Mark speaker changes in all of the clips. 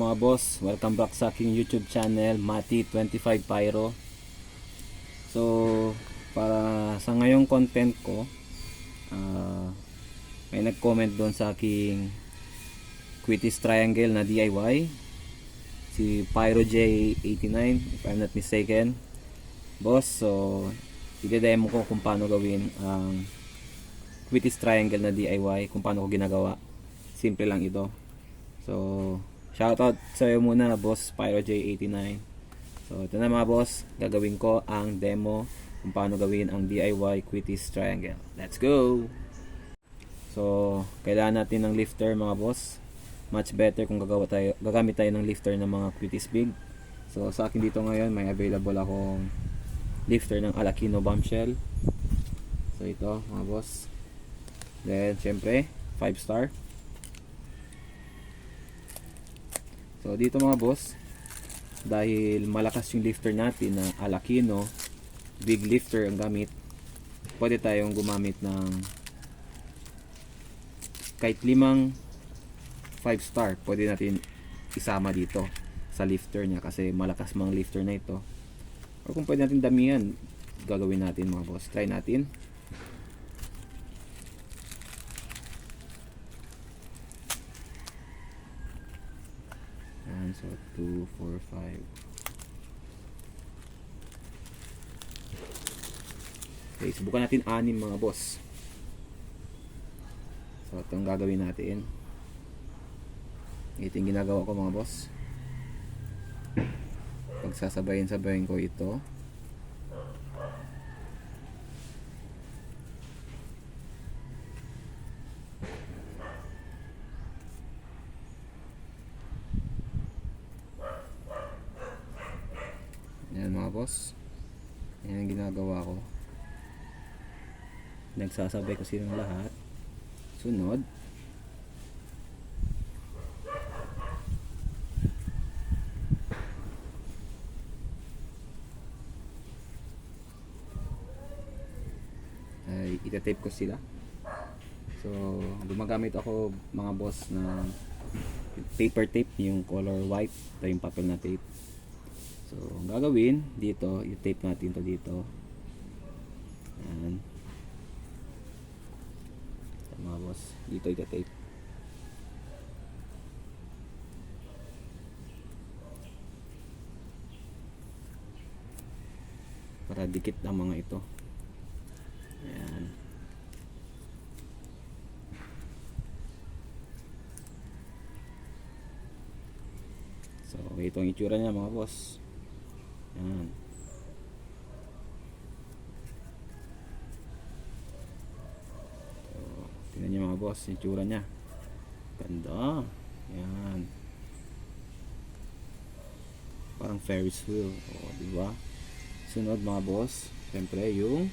Speaker 1: mga boss, welcome back sa aking YouTube channel, Mati25 Pyro. So, para sa ngayong content ko, may nag-comment doon sa aking Quitis Triangle na DIY, si Pyro J89 if I'm not mistaken. Boss, so i-demo ko kung paano gawin ang Quitis Triangle na DIY, kung paano ko ginagawa. Simple lang ito. So, shoutout sa iyo muna, boss Pyro J89. So, ito na mga boss, gagawin ko ang demo kung paano gawin ang DIY Quitis Triangle. Let's go! So, kailangan natin ng lifter mga boss. Much better kung gagamit tayo ng lifter ng mga Quitis Big. So, sa akin dito ngayon, may available akong lifter ng Alakino Bombshell. So, ito mga boss. Then, syempre, 5 star. So dito mga boss, dahil malakas yung lifter natin na Alakino big lifter ang gamit, pwede tayong gumamit ng kahit 5 star, pwede natin isama dito sa lifter niya kasi malakas mga lifter na ito. Or kung pwede natin damihan, gagawin natin mga boss. Try natin. So 2, 4, 5. Okay, subukan natin 6 mga boss. So ito ang gagawin natin. Ito yung ginagawa ko mga boss. Pagsasabayin-sabayin ko ito. Yan mga boss, yan ang ginagawa ko. Nagsasabay ko silang lahat. Sunod, ay itatape ko sila. So gumagamit ako mga boss ng paper tape, yung color white. Ito yung papel na tape. So, ang gagawin dito, i-tape natin to dito. Ayan. So, mga boss, dito i-tape. Para dikit ang mga ito. Ayan. So, ito ang itsura niya mga boss. Yan. So, tingnan nyo mga boss, yung tsura nya. Ganda. Yan. Parang Ferris wheel. O, diba? Sunod mga boss, siyempre yung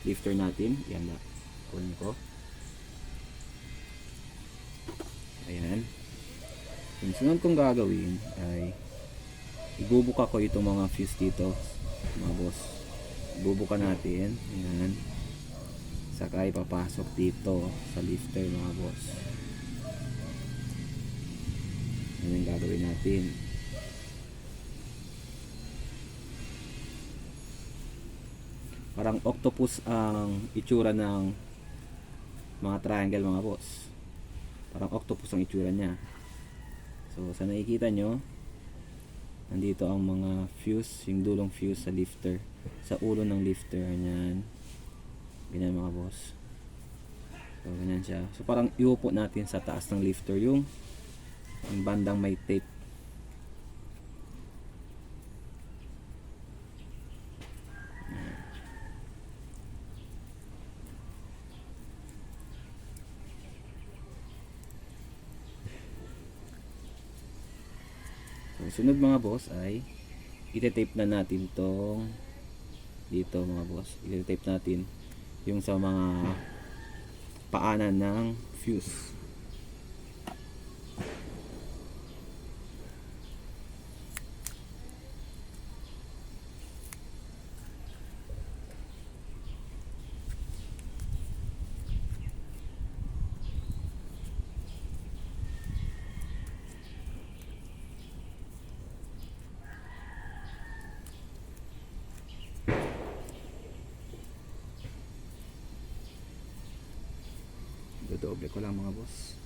Speaker 1: lifter natin. Yan na. Kunin ko. Ayan. Yung sunod kong gagawin ay ibubuka ko itong mga fuse dito mga boss. Ibubuka natin. Ayan. Saka ipapasok dito sa lifter mga boss. Yan ang gagawin natin. Parang octopus ang itsura ng mga triangle mga boss. Parang octopus ang itsura nya. So sa nakikita nyo, nandito ang mga fuse, yung dulong fuse sa lifter, sa ulo ng lifter. Ganyan. Ganyan mga boss. So ganyan siya. So parang iupo natin sa taas ng lifter yung bandang may tape. So sunod mga boss ay ite-tape na natin tong dito mga boss. Ite-tape natin yung sa mga paanan ng fuse. Doble ko lang mga boss.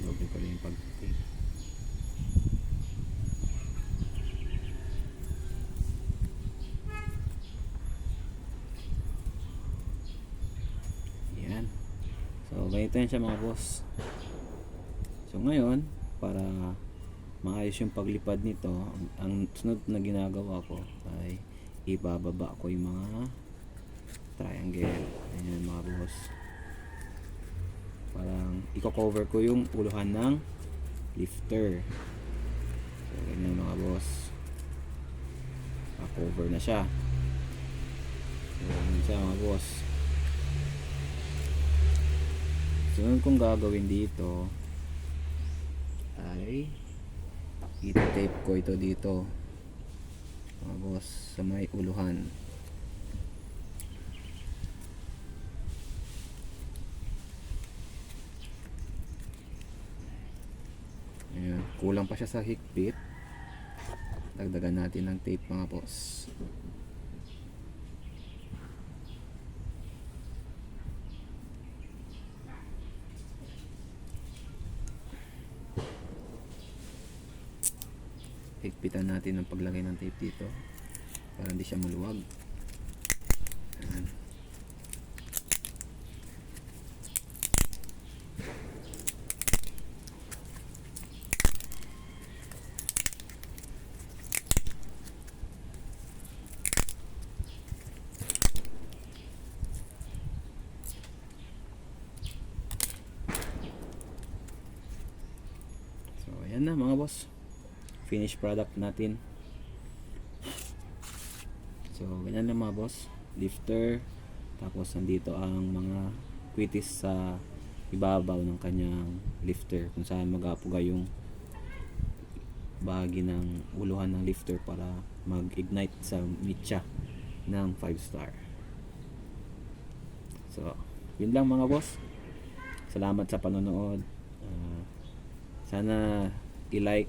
Speaker 1: Doble ko lang yung pag-tape. Yan. So ganito yan siya mga boss. So ngayon, para maayos yung paglipad nito, ang sunod na ginagawa ko ay ibababa ko yung mga triangle. Ayan mga boss. Parang i-cover ko yung uluhan ng lifter. So ganyan mga boss. Cover na siya. So ganyan siya mga boss. Sunod kong gagawin dito ay itape ko ito dito mga boss sa may uluhan. Ayan, kulang pa siya sa higpit, dagdagan natin ng tape mga boss. Higpitan natin ang paglagay ng tape dito para hindi siya maluwag. Ayan. So ayan na mga boss, finished product natin. So ganyan lang mga boss, lifter, tapos nandito ang mga quitis sa ibabaw ng kanyang lifter kung saan mag-apuga yung bahagi ng uluhan ng lifter para mag-ignite sa mitya ng 5-star. So yun lang mga boss, salamat sa panonood. Sana i-like,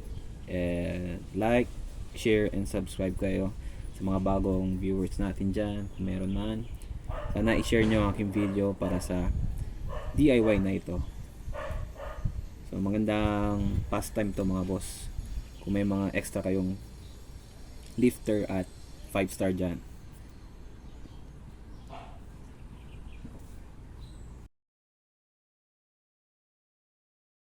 Speaker 1: like, share, and subscribe kayo sa mga bagong viewers natin dyan kung meron man. Sana i-share nyo ang aking video para sa DIY na ito. So magandang pastime to mga boss kung may mga extra kayong lifter at 5-star dyan.